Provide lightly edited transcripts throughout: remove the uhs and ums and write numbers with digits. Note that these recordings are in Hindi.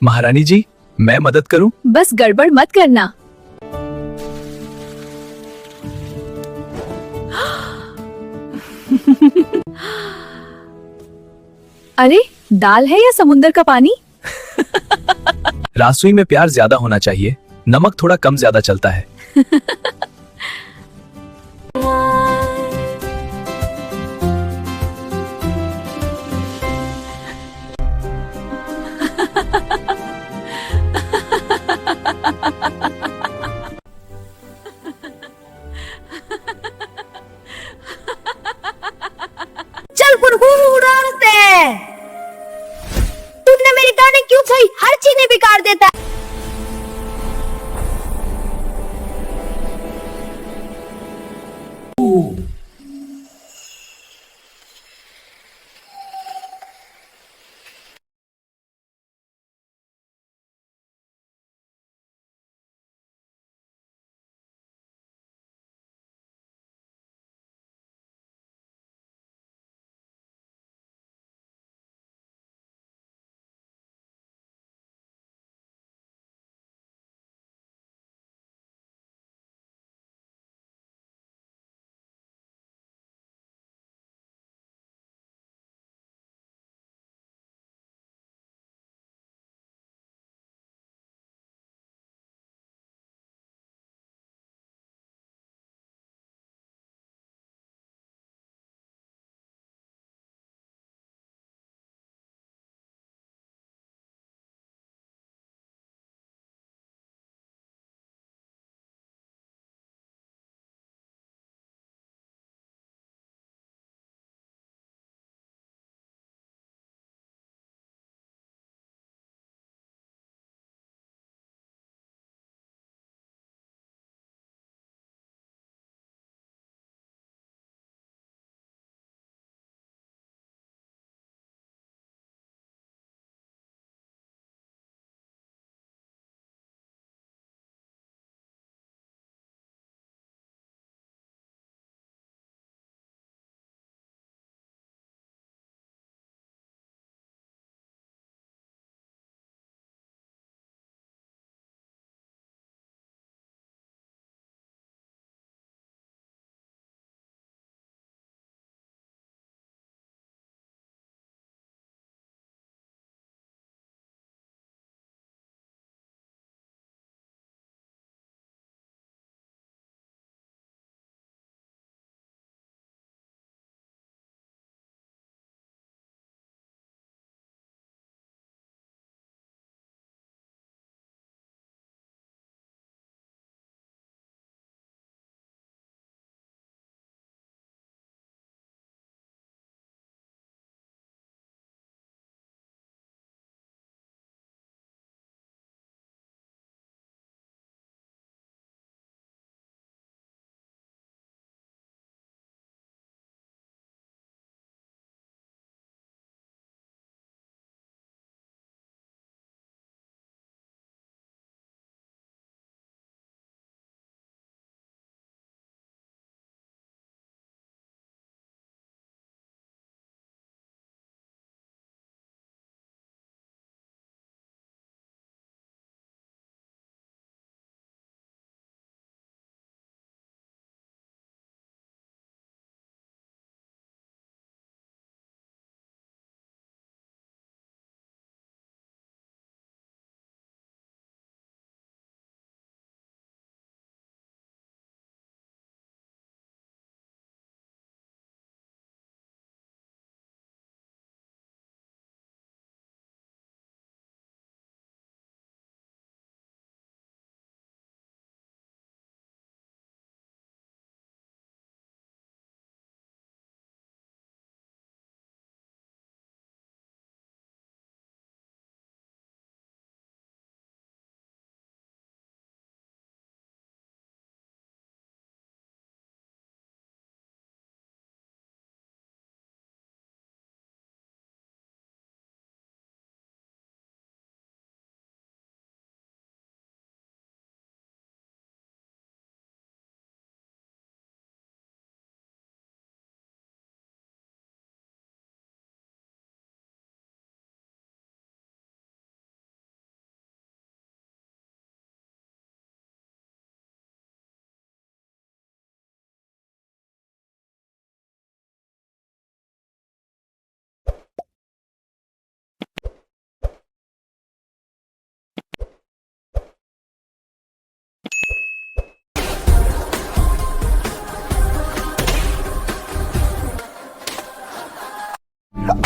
महारानी जी, मैं मदद करूं? बस गड़बड़ मत करना। अरे, दाल है या समुंदर का पानी? रासुई में प्यार ज्यादा होना चाहिए, नमक थोड़ा कम ज्यादा चलता है। चल उड़ाते। तुमने मेरी गाड़ी क्यों सही हर चीज ने बिगाड़ देता है।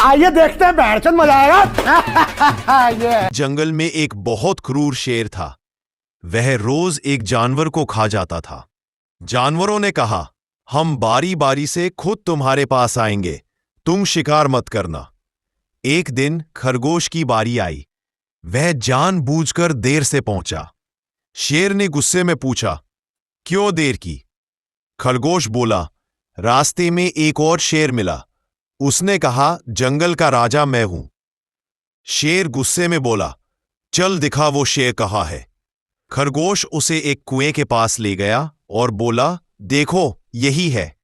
आइए देखते हैं बैठचंद मजा आएगा। ये जंगल में एक बहुत क्रूर शेर था। वह रोज एक जानवर को खा जाता था। जानवरों ने कहा, हम बारी बारी से खुद तुम्हारे पास आएंगे, तुम शिकार मत करना। एक दिन खरगोश की बारी आई। वह जानबूझकर देर से पहुंचा। शेर ने गुस्से में पूछा, क्यों देर की? खरगोश बोला, रास्ते में एक और शेर मिला। उसने कहा, जंगल का राजा मैं हूं। शेर गुस्से में बोला, चल दिखा वो शेर कहाँ है। खरगोश उसे एक कुएं के पास ले गया और बोला, देखो यही है।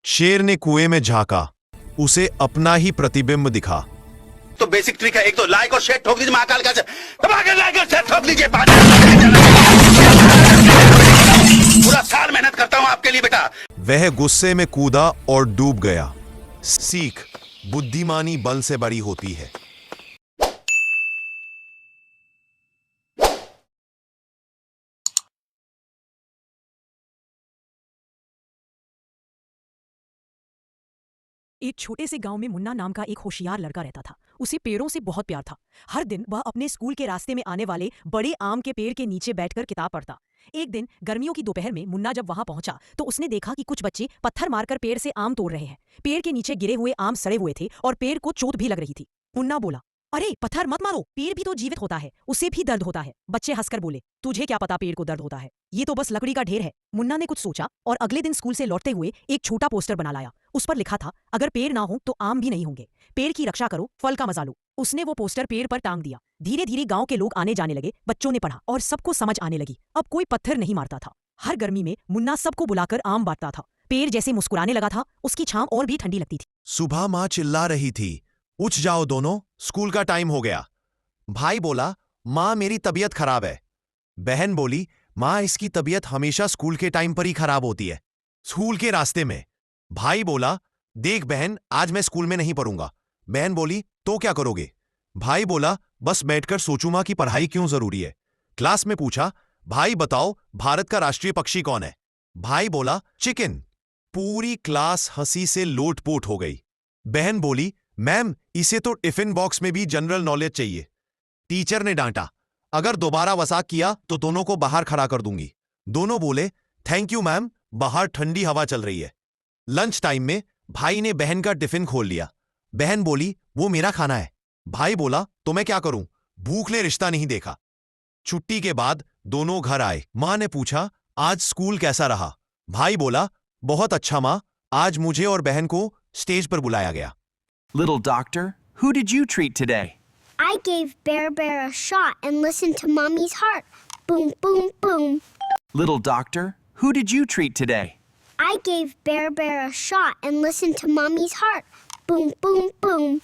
शेर ने कुएं में झांका। उसे अपना ही प्रतिबिंब दिखा। तो बेसिक ट्रिक है, एक तो लाइक और शेयर ठोक दीजिए, महाकाल का लाइक और शेयर ठोक दीजिए। पूरा साल मेहनत करता हूं आपके लिए बेटा। वह गुस्से में कूदा और डूब गया। सीख, बुद्धिमानी बल से बड़ी होती है। एक छोटे से गांव में मुन्ना नाम का एक होशियार लड़का रहता था। उसे पेड़ों से बहुत प्यार था। हर दिन वह अपने स्कूल के रास्ते में आने वाले बड़े आम के पेड़ के नीचे बैठकर किताब पढ़ता। एक दिन गर्मियों की दोपहर में मुन्ना जब वहां पहुंचा तो उसने देखा कि कुछ बच्चे पत्थर मारकर पेड़ से आम तोड़ रहे हैं। पेड़ के नीचे गिरे हुए आम सड़े हुए थे और पेड़ को चोट भी लग रही थी। मुन्ना बोला, अरे पत्थर मत मारो, पेड़ भी तो जीवित होता है, उससे भी दर्द होता है। बच्चे हंसकर बोले, तुझे क्या पता पेड़ को दर्द होता है, ये तो बस लकड़ी का ढेर है। मुन्ना ने कुछ सोचा और अगले दिन स्कूल से लौटते हुए एक छोटा पोस्टर बना लाया। उस पर लिखा था, अगर पेड़ ना हो तो आम भी नहीं होंगे, पेड़ की रक्षा करो, फल का मजा लो। उसने वो पोस्टर पेड़ पर टांग दिया। धीरे धीरे गांव के लोग आने जाने लगे। बच्चों ने पढ़ा और सबको समझ आने लगी, अब कोई पत्थर नहीं मारता था। हर गर्मी में मुन्ना सबको बुलाकर आम बांटता था। पेड़ जैसे मुस्कुराने लगा था, उसकी छांव और भी ठंडी लगती थी। सुबह मां चिल्ला रही थी, उठ जाओ दोनों, स्कूल का टाइम हो गया। भाई बोला, मां मेरी तबीयत खराब है। बहन बोली, मां इसकी तबीयत हमेशा स्कूल के टाइम पर ही खराब होती है। स्कूल के रास्ते में भाई बोला, देख बहन, आज मैं स्कूल में नहीं पढ़ूंगा। बहन बोली, तो क्या करोगे? भाई बोला, बस बैठकर सोचूंगा कि पढ़ाई क्यों जरूरी है। क्लास में पूछा, भाई बताओ भारत का राष्ट्रीय पक्षी कौन है? भाई बोला, चिकन। पूरी क्लास हंसी से लोटपोट हो गई। बहन बोली, मैम इसे तो टिफिन बॉक्स में भी जनरल नॉलेज चाहिए। टीचर ने डांटा, अगर दोबारा मजाक किया तो दोनों को बाहर खड़ा कर दूंगी। दोनों बोले, थैंक यू मैम, बाहर ठंडी हवा चल रही है। लंच टाइम में भाई ने बहन का टिफिन खोल लिया। बहन बोली, वो मेरा खाना है। भाई बोला, तो मैं क्या करूं, भूख ने रिश्ता नहीं देखा। छुट्टी के बाद दोनों घर आए। मां ने पूछा, आज स्कूल कैसा रहा? भाई बोला, बहुत अच्छा मां, आज मुझे और बहन को स्टेज पर बुलाया गया। Little doctor, who did you treat today? I gave Bear Bear a shot and listened to Mommy's heart. Boom, boom, boom. Little doctor, who did you treat today? I gave Bear Bear a shot and listened to Mommy's heart. Boom, boom, boom.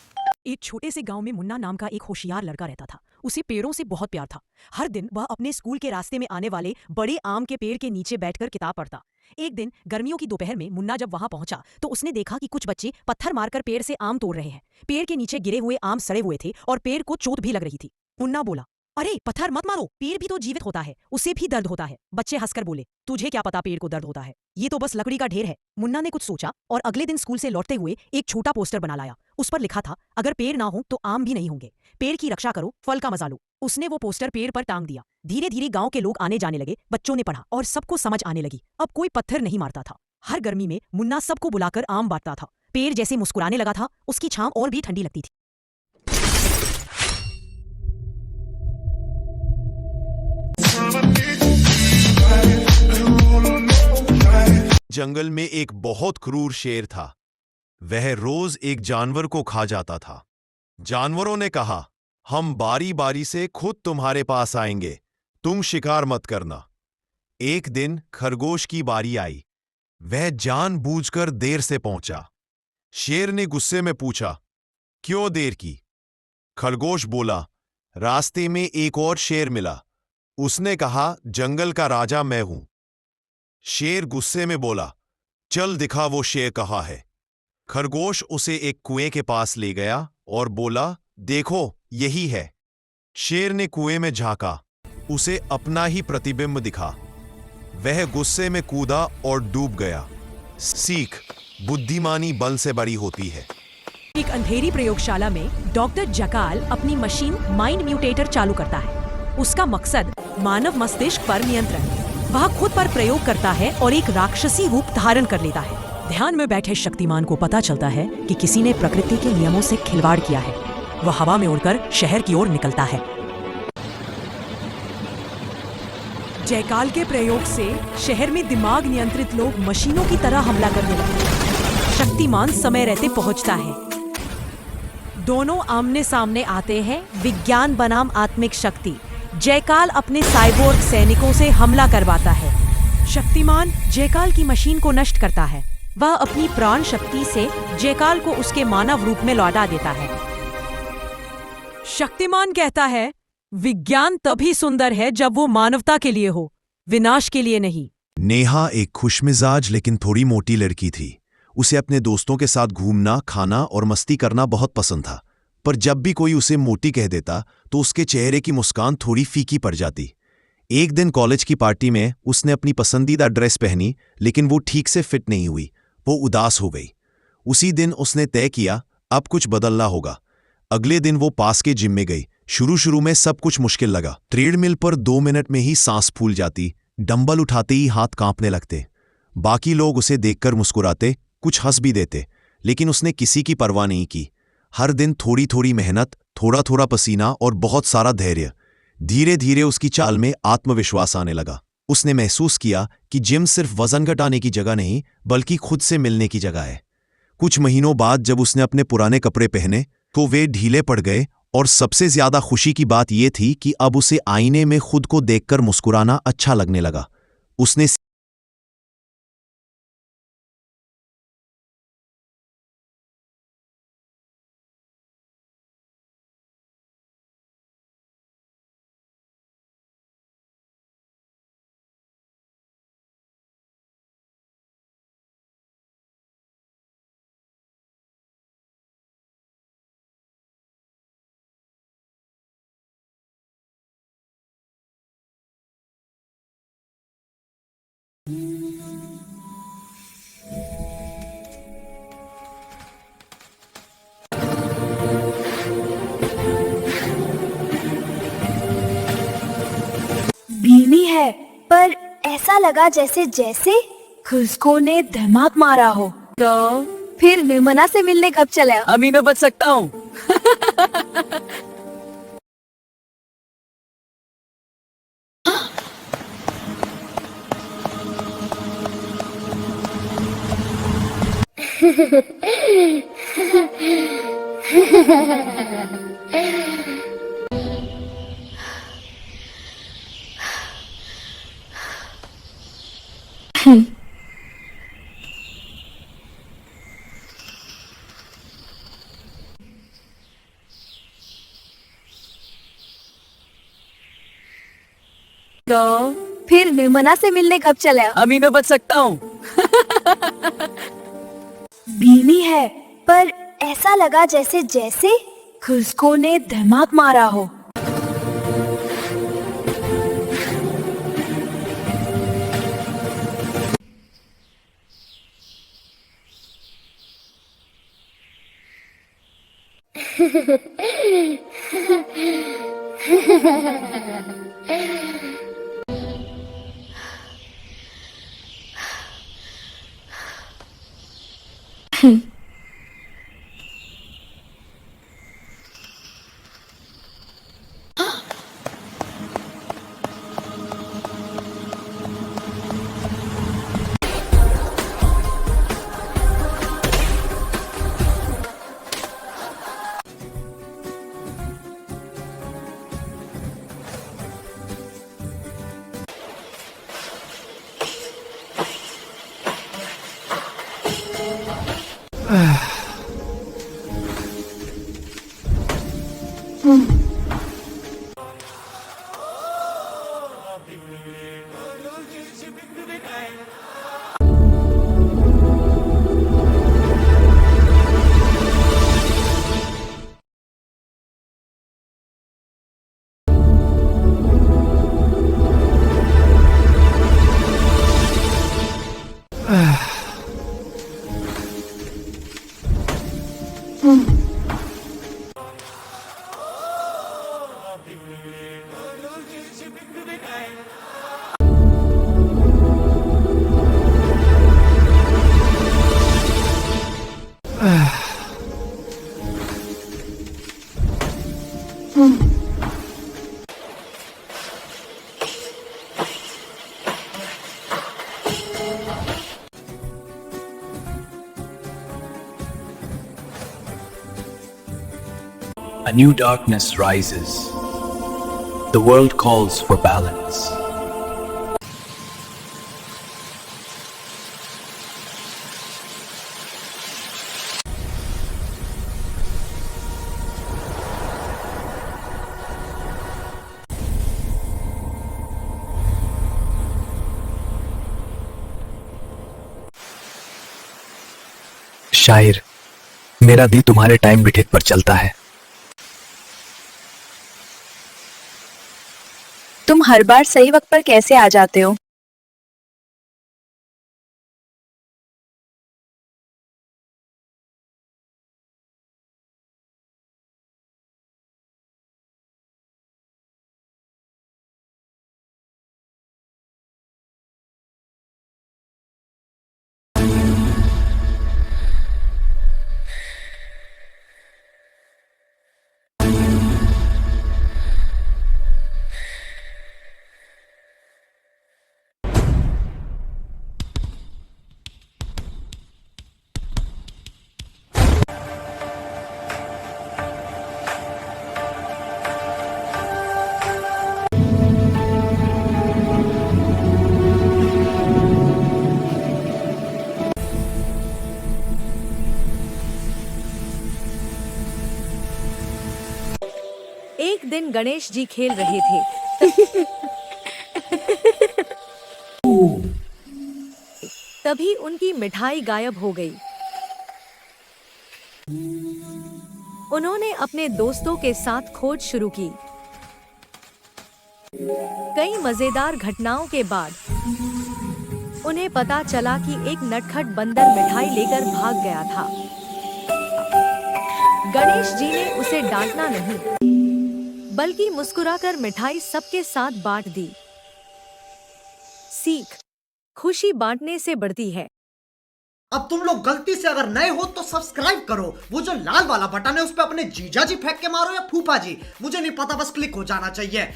एक छोटे से गांव में मुन्ना नाम का एक होशियार लड़का रहता था। उसे पेड़ों से बहुत प्यार था। हर दिन वह अपने स्कूल के रास्ते में आने वाले बड़े आम के पेड़ के नीचे बैठकर किताब पढ़ता। एक दिन गर्मियों की दोपहर में मुन्ना जब वहां पहुंचा तो उसने देखा कि कुछ बच्चे पत्थर मारकर पेड़ से आम तोड़ रहे हैं। पेड़ के नीचे गिरे हुए आम सड़े हुए थे और पेड़ को चोट भी लग रही थी। मुन्ना बोला, अरे पत्थर मत मारो, पेड़ भी तो जीवित होता है, उससे भी दर्द होता है। बच्चे हंसकर बोले, तुझे क्या पता पेड़ को दर्द होता है, ये तो बस लकड़ी का ढेर है। मुन्ना ने कुछ सोचा और अगले दिन स्कूल से लौटते हुए एक छोटा पोस्टर बना लाया। उस पर लिखा था, अगर पेड़ ना हो तो आम भी नहीं होंगे, पेड़ की रक्षा करो, फल का मजा लो। उसने वो पोस्टर पेड़ पर टांग दिया। धीरे धीरे गांव के लोग आने जाने लगे। बच्चों ने पढ़ा और सबको समझ आने लगी, अब कोई पत्थर नहीं मारता था। हर गर्मी में मुन्ना सबको बुलाकर आम बांटता था। पेड़ जैसे मुस्कुराने लगा था, उसकी छांव और भी ठंडी लगती थी। जंगल में एक बहुत क्रूर शेर था। वह रोज एक जानवर को खा जाता था। जानवरों ने कहा, हम बारी बारी से खुद तुम्हारे पास आएंगे, तुम शिकार मत करना। एक दिन खरगोश की बारी आई। वह जानबूझकर देर से पहुंचा। शेर ने गुस्से में पूछा, क्यों देर की? खरगोश बोला, रास्ते में एक और शेर मिला। उसने कहा, जंगल का राजा मैं हूं। शेर गुस्से में बोला, चल दिखा वो शेर कहाँ है। खरगोश उसे एक कुएं के पास ले गया और बोला, देखो यही है। शेर ने कुएं में झांका। उसे अपना ही प्रतिबिंब दिखा। वह गुस्से में कूदा और डूब गया। सीख, बुद्धिमानी बल से बड़ी होती है। एक अंधेरी प्रयोगशाला में डॉक्टर जकाल अपनी मशीन माइंड म्यूटेटर चालू करता है। उसका मकसद मानव मस्तिष्क पर नियंत्रण। वह खुद पर प्रयोग करता है और एक राक्षसी रूप धारण कर लेता है। ध्यान में बैठे शक्तिमान को पता चलता है कि किसी ने प्रकृति के नियमों से खिलवाड़ किया है। वह हवा में उड़कर शहर की ओर निकलता है। जयकाल के प्रयोग से शहर में दिमाग नियंत्रित लोग मशीनों की तरह हमला करने लगते हैं। शक्तिमान समय रहते पहुंचता है। दोनों आमने सामने आते हैं। विज्ञान बनाम आत्मिक शक्ति। जयकाल अपने साइबोर्ग सैनिकों से हमला करवाता है। शक्तिमान जयकाल की मशीन को नष्ट करता है। वह अपनी प्राण शक्ति से जयकाल को उसके मानव रूप में लौटा देता है। शक्तिमान कहता है, विज्ञान तभी सुंदर है जब वो मानवता के लिए हो, विनाश के लिए नहीं। नेहा एक खुशमिजाज लेकिन थोड़ी मोटी लड़की थी। उसे अपने दोस्तों के साथ घूमना, खाना और मस्ती करना बहुत पसंद था। पर जब भी कोई उसे मोटी कह देता तो उसके चेहरे की मुस्कान थोड़ी फीकी पड़ जाती। एक दिन कॉलेज की पार्टी में उसने अपनी पसंदीदा ड्रेस पहनी, लेकिन वो ठीक से फिट नहीं हुई। वो उदास हो गई। उसी दिन उसने तय किया अब कुछ बदलना होगा। अगले दिन वो पास के जिम में गई। शुरू में सब कुछ मुश्किल लगा। ट्रेडमिल पर 2 मिनट में ही सांस फूल जाती। डंबल उठाते ही हाथ कांपने लगते। बाकी लोग उसे देखकर मुस्कुराते, कुछ हंस भी देते, लेकिन उसने किसी की परवाह नहीं की। हर दिन थोड़ी थोड़ी मेहनत, थोड़ा थोड़ा पसीना और बहुत सारा धैर्य। धीरे धीरे उसकी चाल में आत्मविश्वास आने लगा। उसने महसूस किया कि जिम सिर्फ वजन घटाने की जगह नहीं, बल्कि खुद से मिलने की जगह है। कुछ महीनों बाद जब उसने अपने पुराने कपड़े पहने तो वे ढीले पड़ गए, और सबसे ज्यादा खुशी की बात यह थी कि अब उसे आईने में खुद को देखकर मुस्कुराना अच्छा लगने लगा। उसने भीनी है, पर ऐसा लगा जैसे खुशको ने धमाक मारा हो। तो फिर विमना से मिलने कब चले? अभी मैं बच सकता हूँ। तो फिर विमना से मिलने कब चले? अभी मैं बच सकता हूँ। भीनी है, पर ऐसा लगा जैसे खुशको ने धमाक मारा हो। A new darkness rises. The world calls for balance. शायर, मेरा दिल तुम्हारे टाइम बिठेक पर चलता है। तुम हर बार सही वक्त पर कैसे आ जाते हो? एक दिन गणेश जी खेल रहे थे। तभी उनकी मिठाई गायब हो गई। उन्होंने अपने दोस्तों के साथ खोज शुरू की। कई मजेदार घटनाओं के बाद उन्हें पता चला कि एक नटखट बंदर मिठाई लेकर भाग गया था। गणेश जी ने उसे डांटना नहीं, बल्कि मुस्कुराकर मिठाई सबके साथ बांट दी। सीख, खुशी बांटने से बढ़ती है। अब तुम लोग गलती से अगर नए हो तो सब्सक्राइब करो। वो जो लाल वाला बटन है उस पे अपने जीजा जी फेंक के मारो या फूफा जी, मुझे नहीं पता, बस क्लिक हो जाना चाहिए।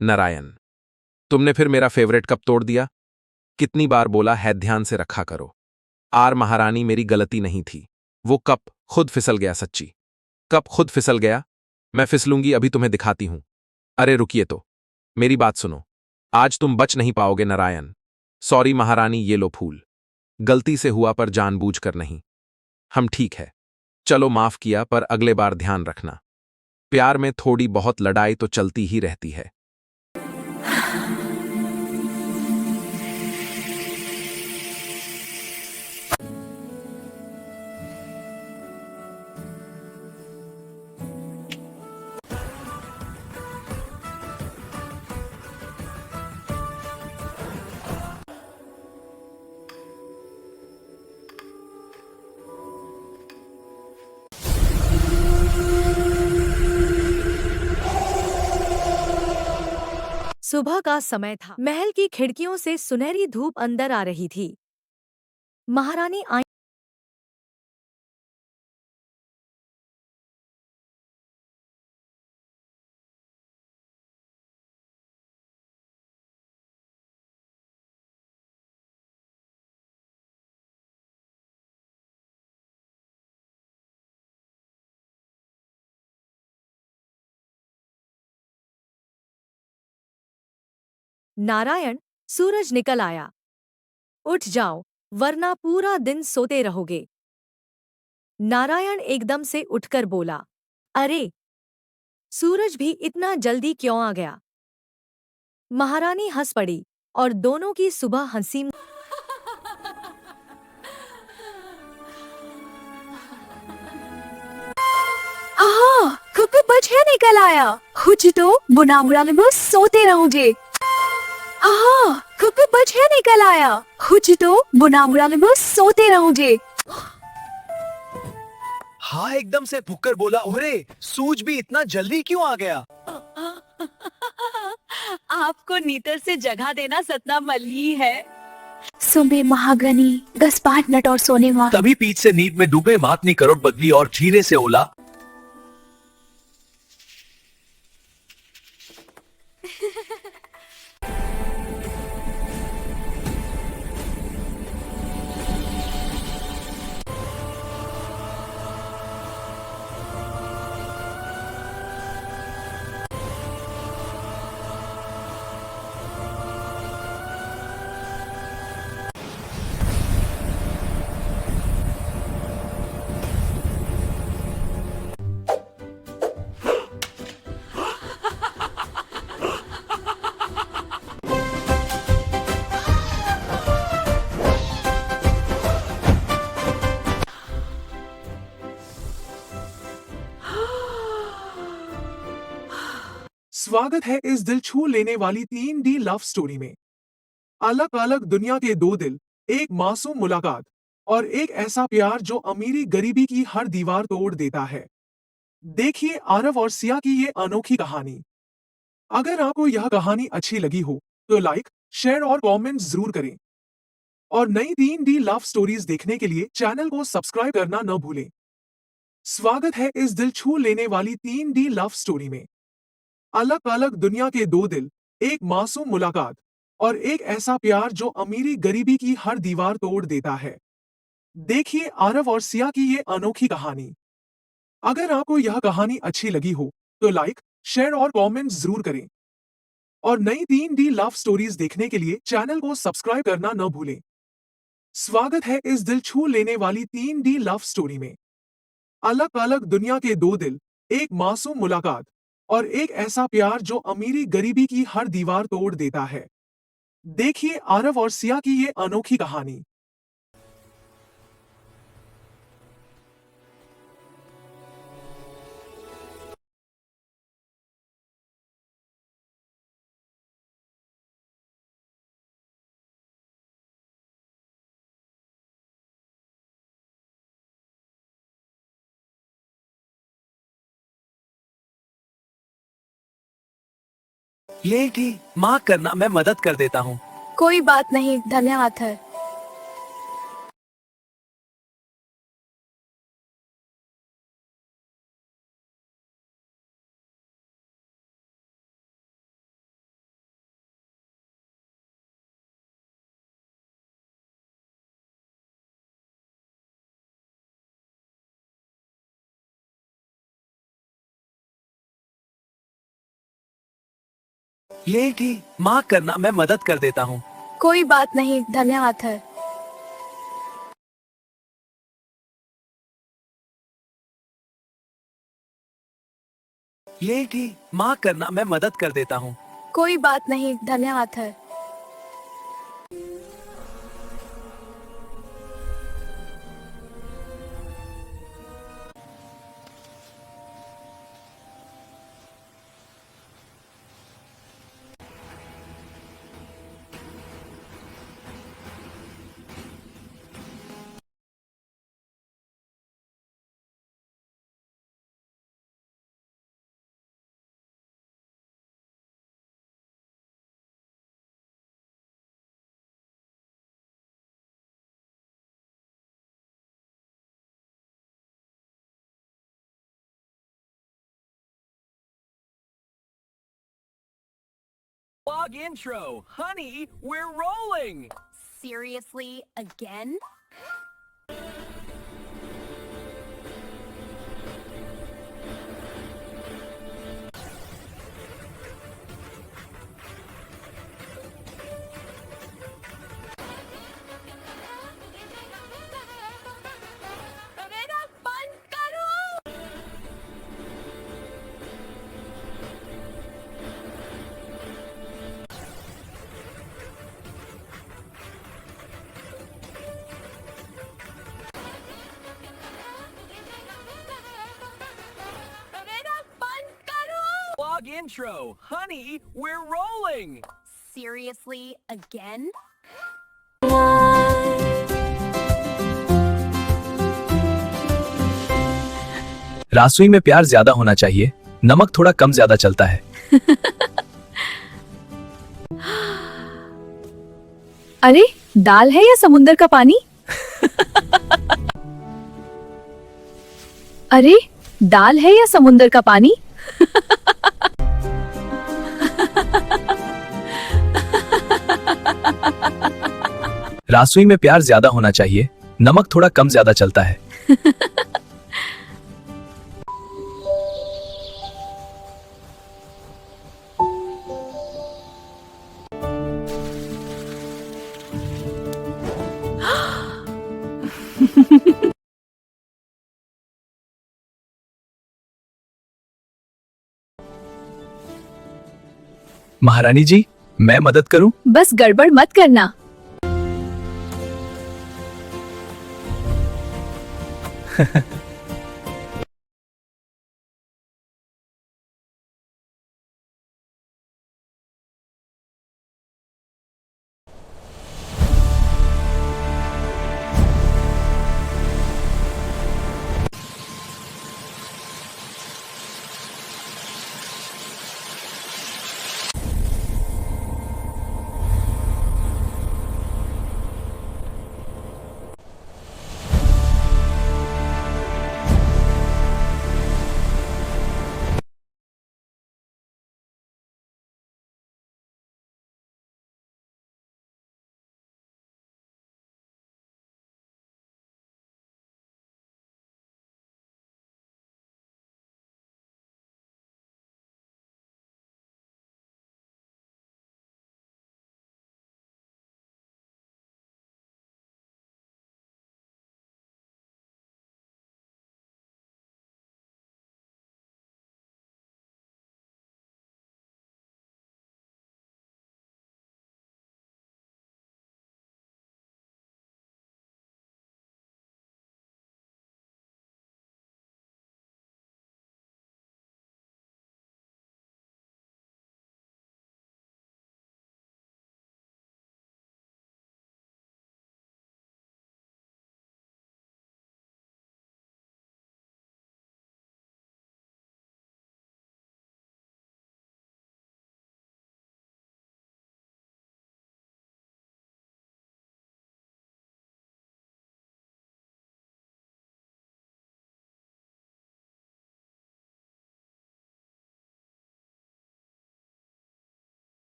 नारायण, तुमने फिर मेरा फेवरेट कप तोड़ दिया। कितनी बार बोला है ध्यान से रखा करो। आर महारानी, मेरी गलती नहीं थी। वो कप खुद फिसल गया। सच्ची, कप खुद फिसल गया। मैं फिसलूंगी, अभी तुम्हें दिखाती हूं। अरे रुकिए तो, मेरी बात सुनो। आज तुम बच नहीं पाओगे नारायण। सॉरी महारानी, ये लो फूल। गलती से हुआ पर जानबूझकर नहीं। हम ठीक है, चलो माफ किया, पर अगले बार ध्यान रखना। प्यार में थोड़ी बहुत लड़ाई तो चलती ही रहती है। सुबह का समय था। महल की खिड़कियों से सुनहरी धूप अंदर आ रही थी। महारानी आई। नारायण, सूरज निकल आया। उठ जाओ, वरना पूरा दिन सोते रहोगे। नारायण एकदम से उठकर बोला, अरे, सूरज भी इतना जल्दी क्यों आ गया? महारानी हंस पड़ी और दोनों की सुबह हंसी कुकु बछिया निकल आया। कुछ तो बुना बुरा में बस सोते रहोगे। कुकु बछिया निकल आया। कुछ तो बुना बुरा में बस सोते रहोगे। हाँ, एकदम से फुक्कर बोला, अरे सूरज भी इतना जल्दी क्यों आ गया? आपको नीतर से जगह देना सतना मल ही है। सुबह महागनी 10-5 मिनट और सोने वहाँ। तभी पीठ से नींद में डूबे मातनी करोड़ बदली और धीरे से बोला, स्वागत है इस दिल छू लेने वाली 3D लव स्टोरी में। अलग अलग दुनिया के दो दिल, एक मासूम मुलाकात और एक ऐसा प्यार जो अमीरी गरीबी की हर दीवार तोड़ देता है। देखिए आरव और सिया की ये अनोखी कहानी। अगर आपको यह कहानी अच्छी लगी हो तो लाइक, शेयर और कमेंट जरूर करें और नई 3D लव स्टोरीज देखने के लिए चैनल को सब्सक्राइब करना न भूलें। स्वागत है इस दिल छू लेने वाली 3D लव स्टोरी में। अलग अलग दुनिया के दो दिल, एक मासूम मुलाकात और एक ऐसा प्यार जो अमीरी गरीबी की हर दीवार तोड़ देता है। देखिए आरव और सिया की ये अनोखी कहानी। अगर आपको यह कहानी अच्छी लगी हो तो लाइक, शेयर और कमेंट जरूर करें और नई 3D लव स्टोरीज देखने के लिए चैनल को सब्सक्राइब करना न भूलें। स्वागत है इस दिल छू लेने वाली 3D लव स्टोरी में। अलग अलग दुनिया के दो दिल, एक मासूम मुलाकात और एक ऐसा प्यार जो अमीरी गरीबी की हर दीवार तोड़ देता है। देखिए आरव और सिया की ये अनोखी कहानी। ये ठीक, माँ करना, मैं मदद कर देता हूँ। कोई बात नहीं, धन्यवाद है। ये ठीक, माँ करना, मैं मदद कर देता हूँ। कोई बात नहीं, धन्यवाद है। ये ठीक, माँ करना, मैं मदद कर देता हूँ। कोई बात नहीं, धन्यवाद है। Log intro. Honey, we're rolling. Seriously, again? intro. Honey, we're rolling. Seriously, again? रासुई में प्यार ज्यादा होना चाहिए, नमक थोड़ा कम ज्यादा चलता है। अरे दाल है या समुंदर का पानी? अरे दाल है या समुंदर का पानी? रासुई में प्यार ज्यादा होना चाहिए, नमक थोड़ा कम ज्यादा चलता है। महारानी जी, मैं मदद करूं? बस गड़बड़ मत करना।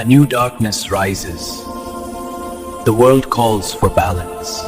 A new darkness rises. The world calls for balance.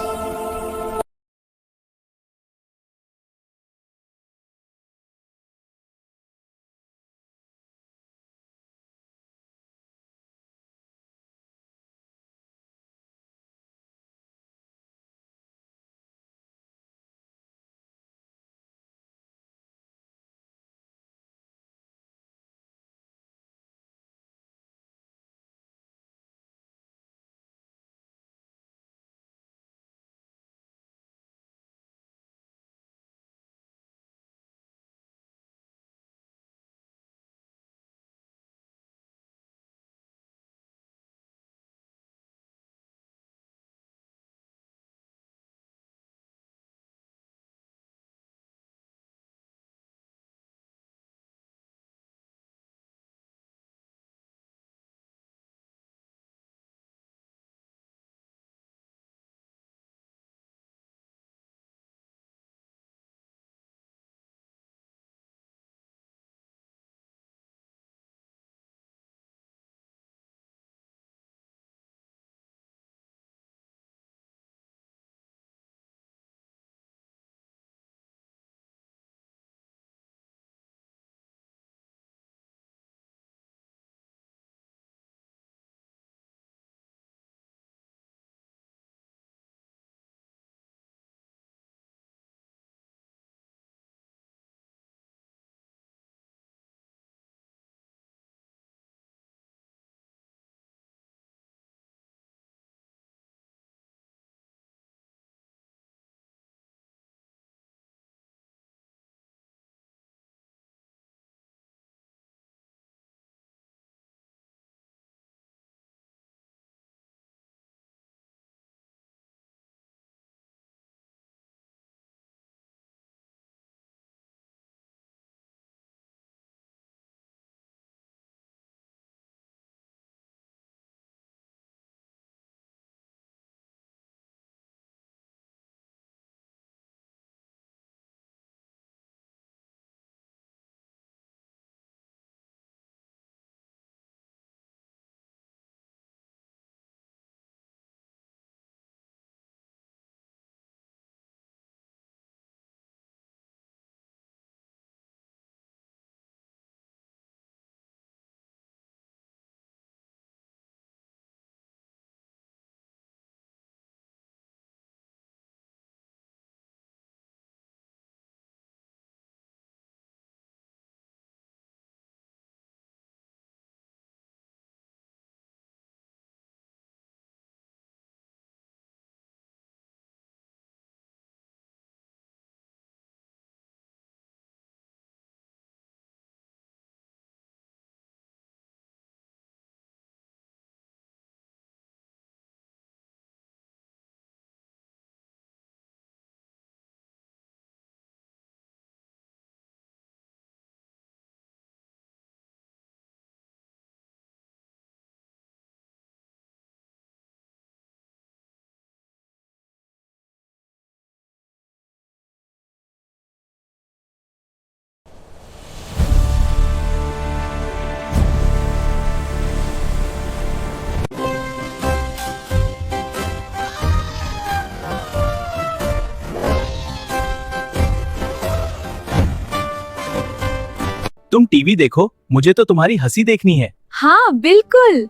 तुम टीवी देखो, मुझे तो तुम्हारी हंसी देखनी है। हाँ बिल्कुल।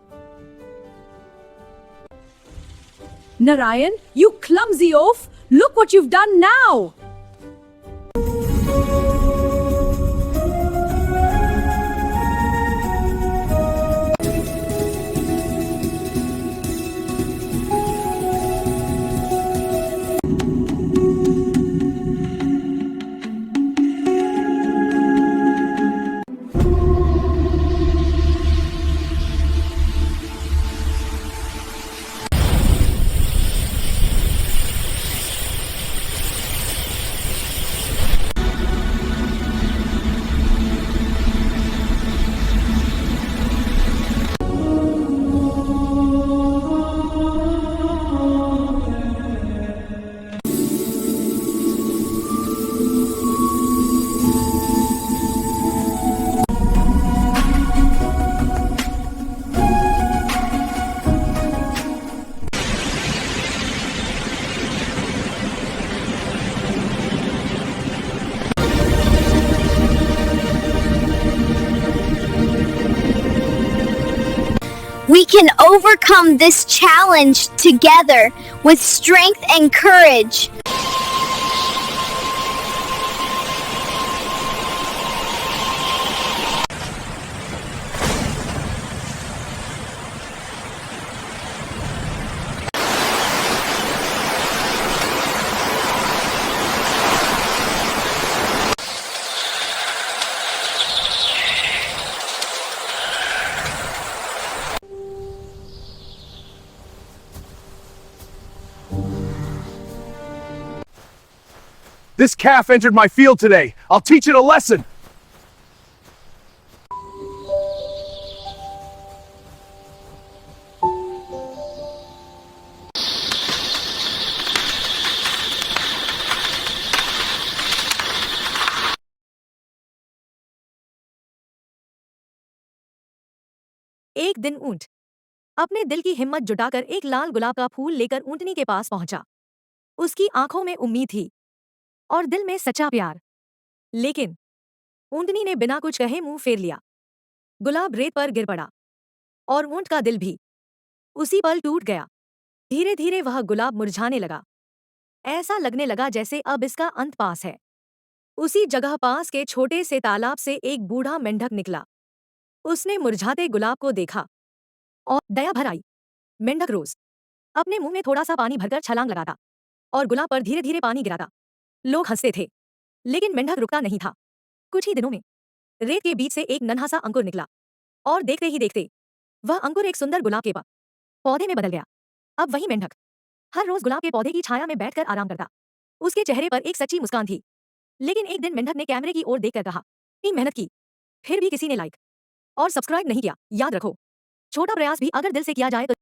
Narayan, you clumsy oaf! Look what you've done now! We can overcome this challenge together with strength and courage. This calf entered my field today. I'll teach it a lesson. एक दिन ऊंट अपने दिल की हिम्मत जुटाकर एक लाल गुलाब का फूल लेकर ऊंटनी के पास पहुंचा। उसकी आंखों में उम्मीद थी और दिल में सच्चा प्यार। लेकिन ऊंटनी ने बिना कुछ कहे मुंह फेर लिया। गुलाब रेत पर गिर पड़ा और ऊंट का दिल भी उसी पल टूट गया। धीरे धीरे वह गुलाब मुरझाने लगा। ऐसा लगने लगा जैसे अब इसका अंत पास है। उसी जगह पास के छोटे से तालाब से एक बूढ़ा मेंढक निकला। उसने मुरझाते गुलाब को देखा और दया भर आई। मेंढक रोज अपने मुंह में थोड़ा सा पानी भरकर छलांग लगाता और गुलाब पर धीरे धीरे पानी गिराता। लोग हंसते थे, लेकिन मेंढक रुकता नहीं था। कुछ ही दिनों में रेत के बीच से एक नन्हा सा अंकुर निकला और देखते ही देखते वह अंकुर एक सुंदर गुलाब के पौधे में बदल गया। अब वही मेंढक हर रोज गुलाब के पौधे की छाया में बैठकर आराम करता। उसके चेहरे पर एक सच्ची मुस्कान थी। लेकिन एक दिन मेंढक ने कैमरे की ओर देखकर कहा, इतनी मेहनत की फिर भी किसी ने लाइक और सब्सक्राइब नहीं किया। याद रखो, छोटा प्रयास भी अगर दिल से किया जाए तो